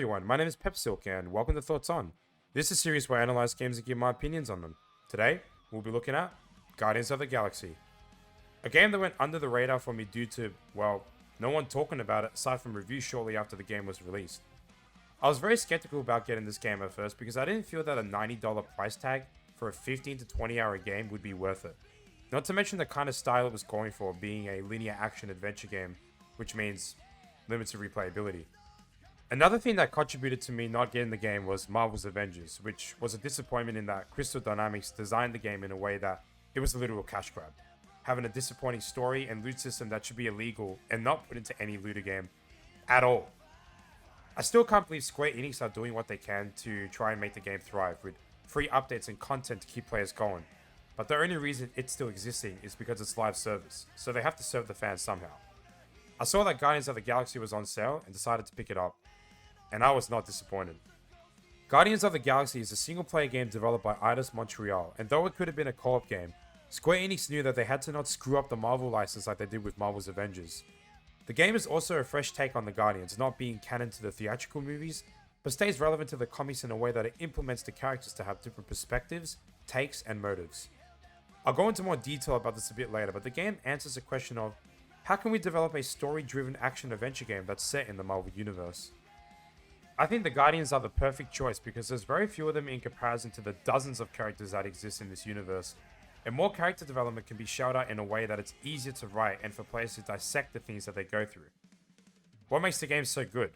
everyone, my name is Pepsilk and welcome to Thoughts On. This is a series where I analyze games and give my opinions on them. Today, we'll be looking at Guardians of the Galaxy. A game that went under the radar for me due to, well, no one talking about it aside from reviews shortly after the game was released. I was very skeptical about getting this game at first because I didn't feel that a $90 price tag for a 15 to 20 hour game would be worth it. Not to mention the kind of style it was going for, being a linear action adventure game, which means limited replayability. Another thing that contributed to me not getting the game was Marvel's Avengers, which was a disappointment in that Crystal Dynamics designed the game in a way that it was a literal cash grab, having a disappointing story and loot system that should be illegal and not put into any looter game at all. I still can't believe Square Enix are doing what they can to try and make the game thrive with free updates and content to keep players going, but the only reason it's still existing is because it's live service, so they have to serve the fans somehow. I saw that Guardians of the Galaxy was on sale and decided to pick it up, and I was not disappointed. Guardians of the Galaxy is a single-player game developed by Eidos Montreal, and though it could have been a co-op game, Square Enix knew that they had to not screw up the Marvel license like they did with Marvel's Avengers. The game is also a fresh take on the Guardians, not being canon to the theatrical movies, but stays relevant to the comics in a way that it implements the characters to have different perspectives, takes, and motives. I'll go into more detail about this a bit later, but the game answers the question of, how can we develop a story-driven action-adventure game that's set in the Marvel Universe? I think the Guardians are the perfect choice because there's very few of them in comparison to the dozens of characters that exist in this universe, and more character development can be shelled out in a way that it's easier to write and for players to dissect the things that they go through. What makes the game so good?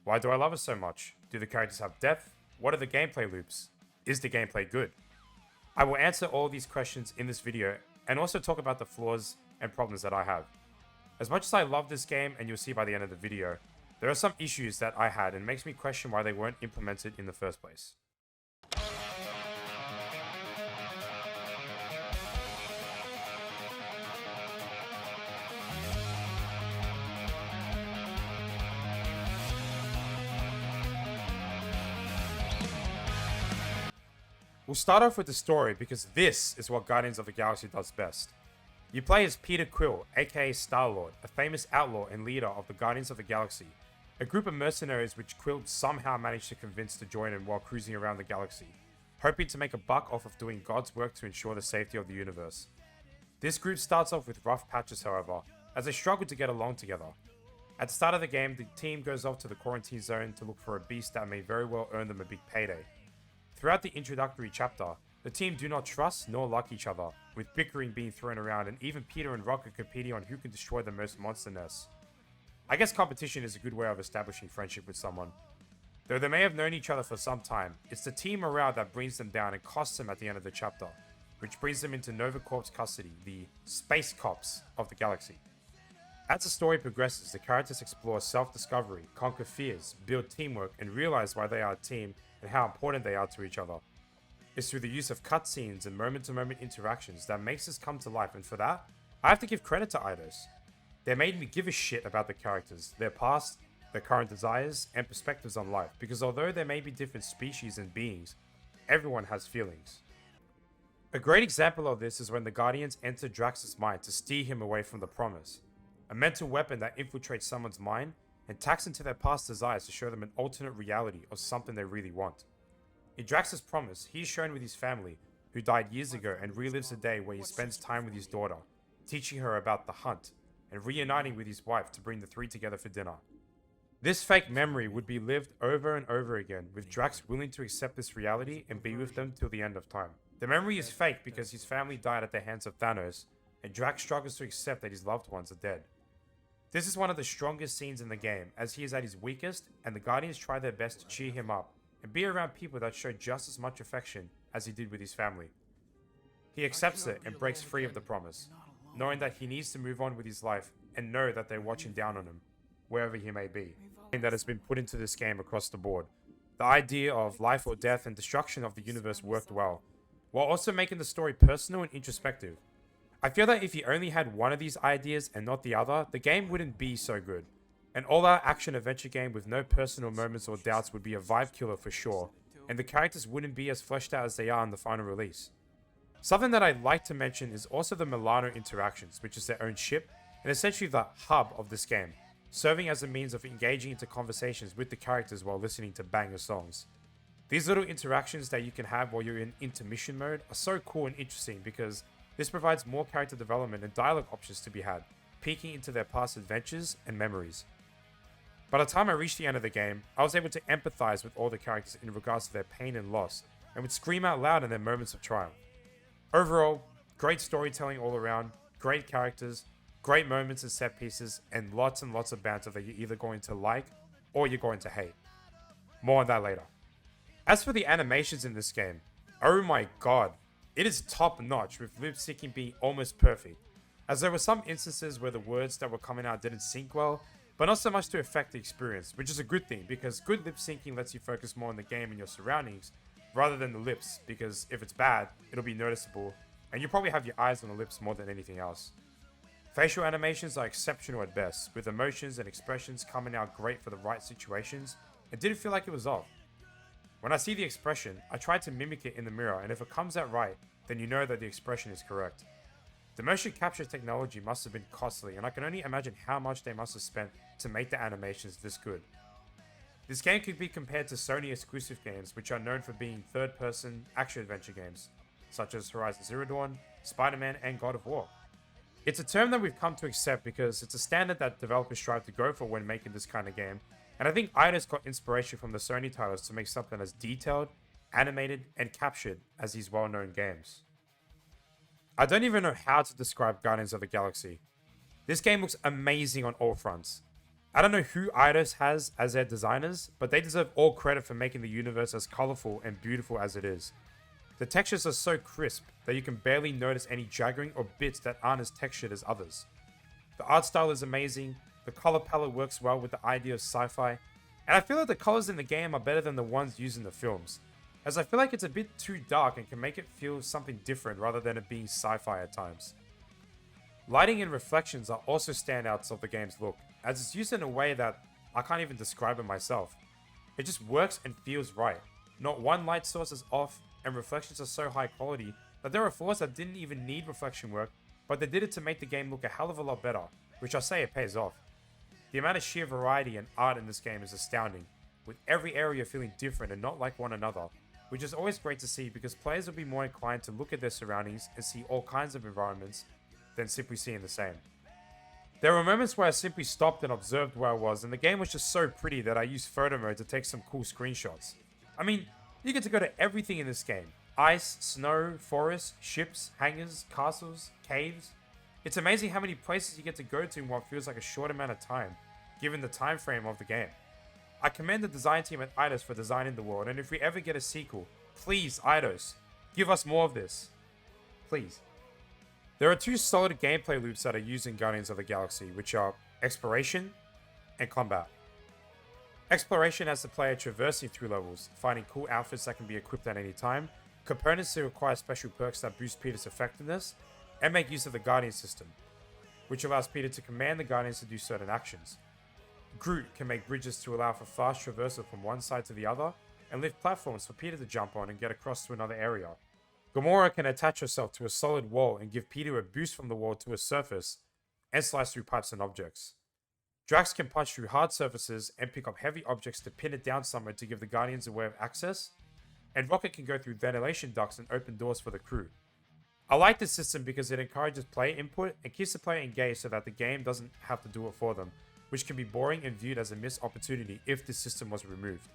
Why do I love it so much? Do the characters have depth? What are the gameplay loops? Is the gameplay good? I will answer all these questions in this video and also talk about the flaws and problems that I have. As much as I love this game, and you'll see by the end of the video, there are some issues that I had and makes me question why they weren't implemented in the first place. We'll start off with the story because this is what Guardians of the Galaxy does best. You play as Peter Quill, aka Star-Lord, a famous outlaw and leader of the Guardians of the Galaxy, a group of mercenaries which Quill somehow managed to convince to join him while cruising around the galaxy, hoping to make a buck off of doing God's work to ensure the safety of the universe. This group starts off with rough patches, however, as they struggle to get along together. At the start of the game, the team goes off to the quarantine zone to look for a beast that may very well earn them a big payday. Throughout the introductory chapter, the team do not trust nor like each other, with bickering being thrown around and even Peter and Rocket competing on who can destroy the most monster nests. I guess competition is a good way of establishing friendship with someone. Though they may have known each other for some time, it's the team morale that brings them down and costs them at the end of the chapter, which brings them into Nova Corp's custody, the space cops of the galaxy. As the story progresses, the characters explore self-discovery, conquer fears, build teamwork, and realize why they are a team and how important they are to each other. It's through the use of cutscenes and moment-to-moment interactions that makes this come to life, and for that, I have to give credit to Eidos. They made me give a shit about the characters, their past, their current desires, and perspectives on life, because although there may be different species and beings, everyone has feelings. A great example of this is when the Guardians enter Drax's mind to steer him away from the Promise, a mental weapon that infiltrates someone's mind and taps into their past desires to show them an alternate reality of something they really want. In Drax's Promise, he is shown with his family, who died years ago, and relives a day where he spends time with his daughter, teaching her about the hunt, and reuniting with his wife to bring the three together for dinner. This fake memory would be lived over and over again, with Drax willing to accept this reality and be with them till the end of time. The memory is fake because his family died at the hands of Thanos, and Drax struggles to accept that his loved ones are dead. This is one of the strongest scenes in the game, as he is at his weakest, and the Guardians try their best to cheer him up, and be around people that show just as much affection as he did with his family. He accepts it and breaks free of the Promise, knowing that he needs to move on with his life and know that they're watching down on him, wherever he may be. That has been put into this game across the board. The idea of life or death and destruction of the universe worked well, while also making the story personal and introspective. I feel that if you only had one of these ideas and not the other, the game wouldn't be so good. An all-out action-adventure game with no personal moments or doubts would be a vibe killer for sure, and the characters wouldn't be as fleshed out as they are in the final release. Something that I'd like to mention is also the Milano interactions, which is their own ship, and essentially the hub of this game. serving as a means of engaging into conversations with the characters while listening to banger songs. These little interactions that you can have while you're in intermission mode are so cool and interesting because this provides more character development and dialogue options to be had, peeking into their past adventures and memories. By the time I reached the end of the game, I was able to empathize with all the characters in regards to their pain and loss, and would scream out loud in their moments of triumph. Overall, great storytelling all around, great characters, great moments and set pieces, and lots of banter that you're either going to like or you're going to hate. More on that later. As for the animations in this game, oh my god, it is top notch with lip syncing being almost perfect, as there were some instances where the words that were coming out didn't sync well, but not so much to affect the experience, which is a good thing because good lip syncing lets you focus more on the game and your surroundings rather than the lips, because if it's bad, it'll be noticeable and you probably have your eyes on the lips more than anything else. Facial animations are exceptional at best, with emotions and expressions coming out great for the right situations and didn't feel like it was off. When I see the expression, I try to mimic it in the mirror, and if it comes out right, then you know that the expression is correct. The motion capture technology must have been costly, and I can only imagine how much they must have spent to make the animations this good. This game could be compared to Sony exclusive games, which are known for being third-person action-adventure games, such as Horizon Zero Dawn, Spider-Man, and God of War. It's a term that we've come to accept because it's a standard that developers strive to go for when making this kind of game, and I think Eidos got inspiration from the Sony titles to make something as detailed, animated, and captured as these well-known games. I don't even know how to describe Guardians of the Galaxy. This game looks amazing on all fronts. I don't know who Eidos has as their designers, but they deserve all credit for making the universe as colorful and beautiful as it is. The textures are so crisp that you can barely notice any jaggering or bits that aren't as textured as others. The art style is amazing, the color palette works well with the idea of sci-fi, and I feel like the colors in the game are better than the ones used in the films, as I feel like it's a bit too dark and can make it feel something different rather than it being sci-fi at times. Lighting and reflections are also standouts of the game's look, as it's used in a way that I can't even describe it myself. It just works and feels right. Not one light source is off, and reflections are so high quality that there are floors that didn't even need reflection work, but they did it to make the game look a hell of a lot better, which I say it pays off. The amount of sheer variety and art in this game is astounding, with every area feeling different and not like one another, which is always great to see because players will be more inclined to look at their surroundings and see all kinds of environments than simply seeing the same. There were moments where I simply stopped and observed where I was, and the game was just so pretty that I used photo mode to take some cool screenshots. I mean, you get to go to everything in this game. Ice, snow, forest, ships, hangars, castles, caves. It's amazing how many places you get to go to in what feels like a short amount of time, given the time frame of the game. I commend the design team at Eidos for designing the world, and if we ever get a sequel, please, Eidos, give us more of this. Please. There are two solid gameplay loops that are used in Guardians of the Galaxy, which are exploration and combat. Exploration has the player traversing through levels, finding cool outfits that can be equipped at any time, components that require special perks that boost Peter's effectiveness, and make use of the Guardian system, which allows Peter to command the Guardians to do certain actions. Groot can make bridges to allow for fast traversal from one side to the other, and lift platforms for Peter to jump on and get across to another area. Gamora can attach herself to a solid wall and give Peter a boost from the wall to a surface, and slice through pipes and objects. Drax can punch through hard surfaces and pick up heavy objects to pin it down somewhere to give the Guardians a way of access, and Rocket can go through ventilation ducts and open doors for the crew. I like this system because it encourages player input and keeps the player engaged so that the game doesn't have to do it for them, which can be boring and viewed as a missed opportunity if this system was removed.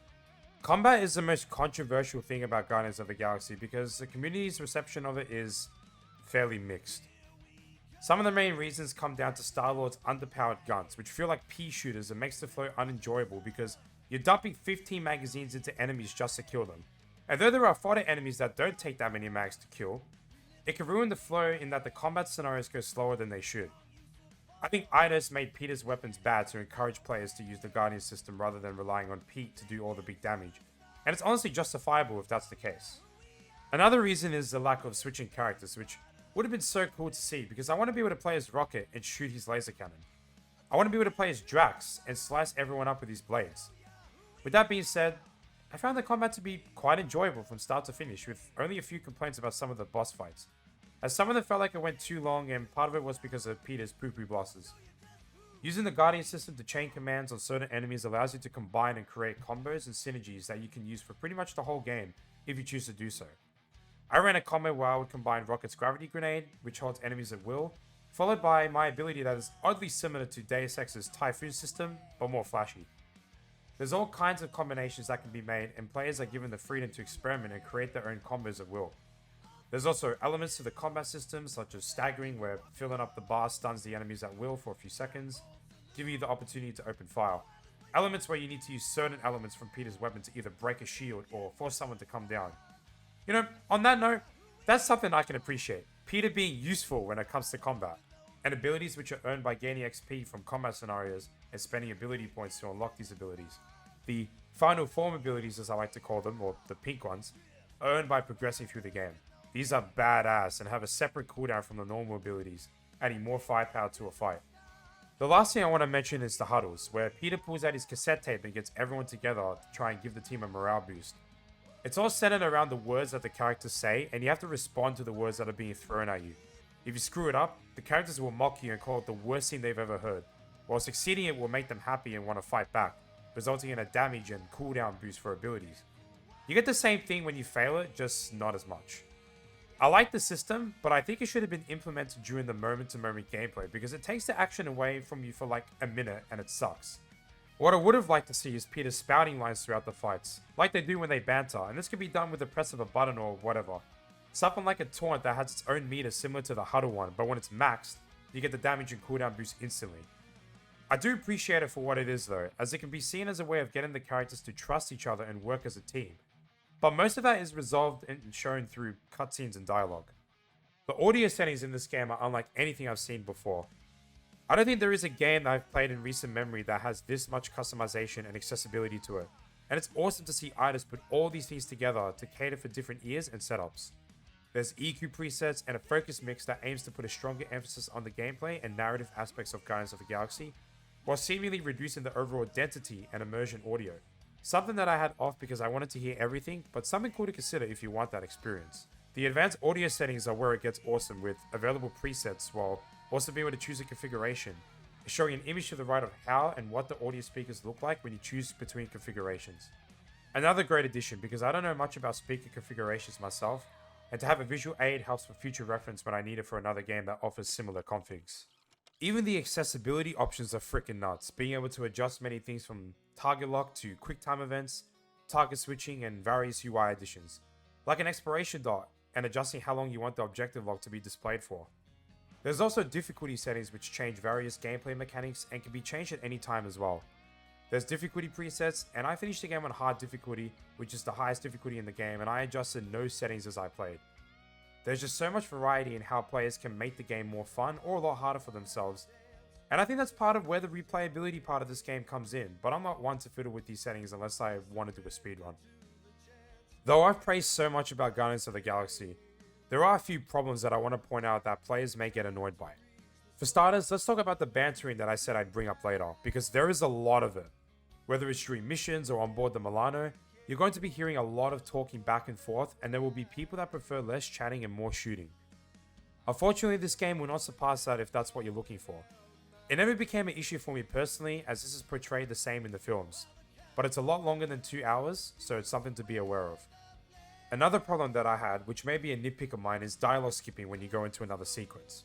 Combat is the most controversial thing about Guardians of the Galaxy because the community's reception of it is fairly mixed. Some of the main reasons come down to Star-Lord's underpowered guns, which feel like pea shooters and makes the flow unenjoyable because you're dumping 15 magazines into enemies just to kill them. And though there are fodder enemies that don't take that many mags to kill, it can ruin the flow in that the combat scenarios go slower than they should. I think Eidos made Peter's weapons bad to encourage players to use the Guardian system rather than relying on Pete to do all the big damage, and it's honestly justifiable if that's the case. Another reason is the lack of switching characters, which would have been so cool to see because I want to be able to play as Rocket and shoot his laser cannon. I want to be able to play as Drax and slice everyone up with his blades. With that being said, I found the combat to be quite enjoyable from start to finish, with only a few complaints about some of the boss fights, as some of them felt like it went too long and part of it was because of Peter's poo-poo bosses. Using the Guardian system to chain commands on certain enemies allows you to combine and create combos and synergies that you can use for pretty much the whole game if you choose to do so. I ran a combo where I would combine Rocket's Gravity Grenade, which holds enemies at will, followed by my ability that is oddly similar to Deus Ex's Typhoon system, but more flashy. There's all kinds of combinations that can be made, and players are given the freedom to experiment and create their own combos at will. There's also elements to the combat system, such as staggering, where filling up the bar stuns the enemies at will for a few seconds, giving you the opportunity to open fire. Elements where you need to use certain elements from Peter's weapon to either break a shield or force someone to come down. You know, on that note, that's something I can appreciate. Peter being useful when it comes to combat, and abilities which are earned by gaining XP from combat scenarios and spending ability points to unlock these abilities. The final form abilities, as I like to call them, or the pink ones, are earned by progressing through the game. These are badass and have a separate cooldown from the normal abilities, adding more firepower to a fight. The last thing I want to mention is the huddles, where Peter pulls out his cassette tape and gets everyone together to try and give the team a morale boost. It's all centered around the words that the characters say, and you have to respond to the words that are being thrown at you. If you screw it up, the characters will mock you and call it the worst thing they've ever heard, while succeeding it will make them happy and want to fight back, resulting in a damage and cooldown boost for abilities. You get the same thing when you fail it, just not as much. I like the system, but I think it should have been implemented during the moment-to-moment gameplay because it takes the action away from you for like a minute and it sucks. What I would have liked to see is Peter spouting lines throughout the fights, like they do when they banter, and this could be done with the press of a button or whatever. Something like a taunt that has its own meter similar to the huddle one, but when it's maxed, you get the damage and cooldown boost instantly. I do appreciate it for what it is though, as it can be seen as a way of getting the characters to trust each other and work as a team. But most of that is resolved and shown through cutscenes and dialogue. The audio settings in this game are unlike anything I've seen before. I don't think there is a game that I've played in recent memory that has this much customization and accessibility to it, and it's awesome to see artists put all these things together to cater for different ears and setups. There's EQ presets and a focus mix that aims to put a stronger emphasis on the gameplay and narrative aspects of Guardians of the Galaxy, while seemingly reducing the overall density and immersion audio. Something that I had off because I wanted to hear everything, but something cool to consider if you want that experience. The advanced audio settings are where it gets awesome, with available presets, while also being able to choose a configuration, showing an image to the right of how and what the audio speakers look like when you choose between configurations. Another great addition, because I don't know much about speaker configurations myself, and to have a visual aid helps for future reference when I need it for another game that offers similar configs. Even the accessibility options are freaking nuts, being able to adjust many things from target lock to quick time events, target switching, and various UI additions, like an exploration dot, and adjusting how long you want the objective log to be displayed for. There's also difficulty settings which change various gameplay mechanics and can be changed at any time as well. There's difficulty presets, and I finished the game on hard difficulty, which is the highest difficulty in the game, and I adjusted no settings as I played. There's just so much variety in how players can make the game more fun or a lot harder for themselves, and I think that's part of where the replayability part of this game comes in, but I'm not one to fiddle with these settings unless I want to do a speedrun. Though I've praised so much about Guardians of the Galaxy, there are a few problems that I want to point out that players may get annoyed by. For starters, let's talk about the bantering that I said I'd bring up later, because there is a lot of it. Whether it's during missions or on board the Milano, you're going to be hearing a lot of talking back and forth, and there will be people that prefer less chatting and more shooting. Unfortunately, this game will not surpass that if that's what you're looking for. It never became an issue for me personally, as this is portrayed the same in the films, but it's a lot longer than 2 hours, so it's something to be aware of. Another problem that I had, which may be a nitpick of mine, is dialogue skipping when you go into another sequence.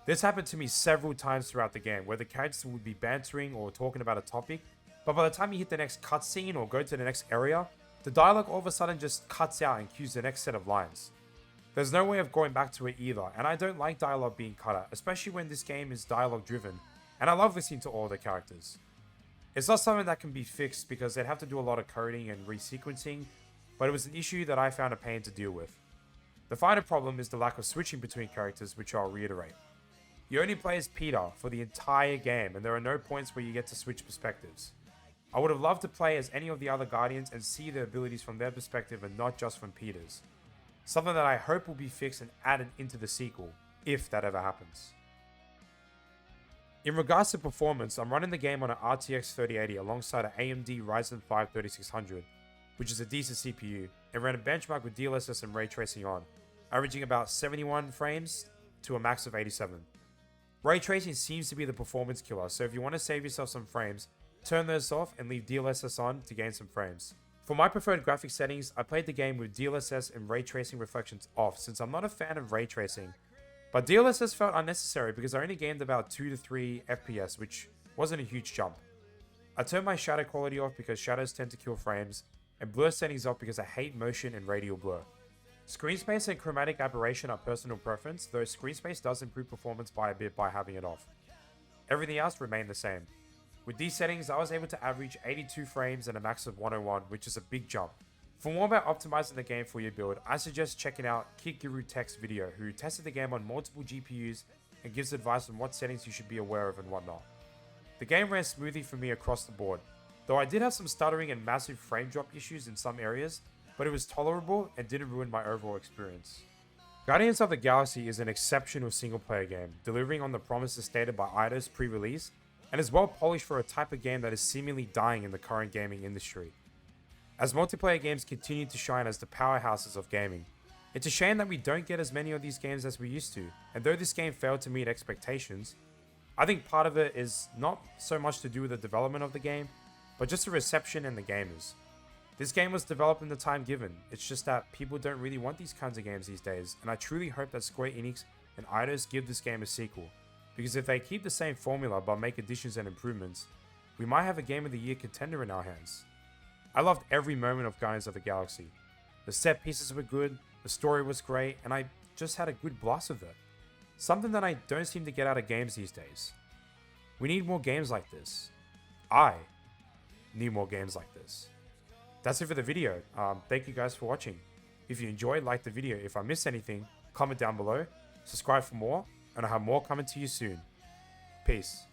This happened to me several times throughout the game, where the characters would be bantering or talking about a topic, but by the time you hit the next cutscene or go to the next area, the dialogue all of a sudden just cuts out and cues the next set of lines. There's no way of going back to it either, and I don't like dialogue being cut out, especially when this game is dialogue driven, and I love listening to all the characters. It's not something that can be fixed because they'd have to do a lot of coding and resequencing, but it was an issue that I found a pain to deal with. The final problem is the lack of switching between characters, which I'll reiterate. You only play as Peter for the entire game, and there are no points where you get to switch perspectives. I would have loved to play as any of the other Guardians and see their abilities from their perspective and not just from Peter's. Something that I hope will be fixed and added into the sequel, if that ever happens. In regards to performance, I'm running the game on an RTX 3080 alongside an AMD Ryzen 5 3600, which is a decent CPU, and ran a benchmark with DLSS and ray tracing on, averaging about 71 frames to a max of 87. Ray tracing seems to be the performance killer, so if you want to save yourself some frames, turn those off and leave DLSS on to gain some frames. For my preferred graphic settings, I played the game with DLSS and ray tracing reflections off since I'm not a fan of ray tracing. But DLSS felt unnecessary because I only gained about 2 to 3 FPS, which wasn't a huge jump. I turned my shadow quality off because shadows tend to kill frames, and blur settings off because I hate motion and radial blur. Screen space and chromatic aberration are personal preference, though screen space does improve performance by a bit by having it off. Everything else remained the same. With these settings, I was able to average 82 frames and a max of 101, which is a big jump. For more about optimizing the game for your build, I suggest checking out Kid Guru Tech's video, who tested the game on multiple GPUs and gives advice on what settings you should be aware of and whatnot. The game ran smoothly for me across the board, though I did have some stuttering and massive frame drop issues in some areas, but it was tolerable and didn't ruin my overall experience. Guardians of the Galaxy is an exceptional single player game, delivering on the promises stated by Eidos pre-release, and is well polished for a type of game that is seemingly dying in the current gaming industry. As multiplayer games continue to shine as the powerhouses of gaming, it's a shame that we don't get as many of these games as we used to, and though this game failed to meet expectations, I think part of it is not so much to do with the development of the game, but just the reception and the gamers. This game was developed in the time given, it's just that people don't really want these kinds of games these days, and I truly hope that Square Enix and Eidos give this game a sequel, because if they keep the same formula but make additions and improvements, we might have a Game of the Year contender in our hands. I loved every moment of Guardians of the Galaxy. The set pieces were good, the story was great, and I just had a good blast of it. Something that I don't seem to get out of games these days. We need more games like this. I need more games like this. That's it for the video. Thank you guys for watching. If you enjoyed, like the video. If I missed anything, comment down below, subscribe for more, and I'll have more coming to you soon. Peace.